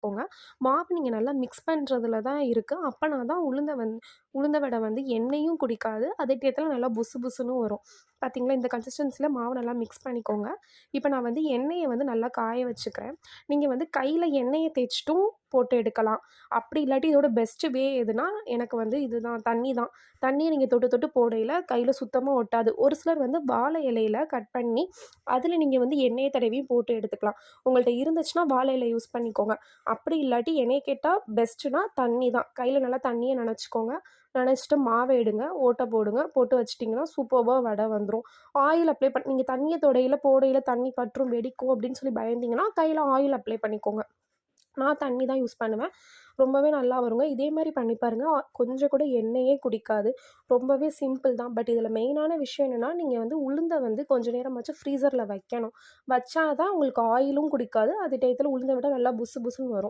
போங்க. மாவு நீங்க நல்லா மிக்ஸ் பண்றதுல தான் இருக்கு. அப்பனா தான் உளுந்த வடை வந்து எண்ணெயும் குடிக்காது. அதே டயத்துல நல்லா புசு புசுன்னு வரும். பார்த்தீங்களா? இந்த கன்சிஸ்டன்சில மாவு நல்லா மிக்ஸ் பண்ணிக்கோங்க. இப்ப நான் வந்து எண்ணெய வந்து நல்லா காய வச்சுக்கிறேன். நீங்க வந்து கையில எண்ணெய தேய்ச்சுட்டும் போட்டு எடுக்கலாம். அப்படி இல்லாட்டி இதோட பெஸ்ட் வே எதுனா, எனக்கு வந்து இதுதான் தண்ணி தான். தண்ணிய நீங்க தொட்டு தொட்டு போடையில கையில சுத்தமா ஒட்டாது. ஒரு சிலர் வந்து வாழை இலையில கட் பண்ணி, அதில நீங்க வந்து எண்ணெய தடவியும் போட்டு எடுத்துக்கலாம். உங்கள்ட்ட இருந்துச்சுன்னா வாழை இலை யூஸ் பண்ணிக்கோங்க. அப்படி இல்லாட்டி என்னைய கேட்டா பெஸ்ட்டுனா தண்ணி தான். கையில நல்லா தண்ணிய நனச்சுக்கோங்க. நனச்சுட்டு மாவ எடுங்க, ஓட்ட போடுங்க. போட்டு வச்சுட்டீங்கன்னா, சூப்பர்பா வடை வந்துரும். ஆயில் அப்ளை நீங்க தண்ணிய தொடையில, போடையில தண்ணி பற்றும், வெடிக்கும் அப்படின்னு சொல்லி பயந்தீங்கன்னா, கையில ஆயில் அப்ளை பண்ணிக்கோங்க. நான் தண்ணி தான் யூஸ் பண்ணுவேன். ரொம்பவே நல்லா வருங்க. இதே மாரி பண்ணி பாருங்க. கொஞ்சம் கூட எண்ணெயே குடிக்காது. ரொம்பவே சிம்பிள் தான். பட் இதில மெயினான விஷயம் என்னன்னா, நீங்க வந்து உளுந்த வந்து கொஞ்ச நேரமாச்சும் ஃப்ரீசர்ல வைக்கணும். வச்சா தான் உங்களுக்கு ஆயிலும் குடிக்காது. அதே டயத்துல உளுந்த விட நல்லா புசு புசுன்னு வரும்.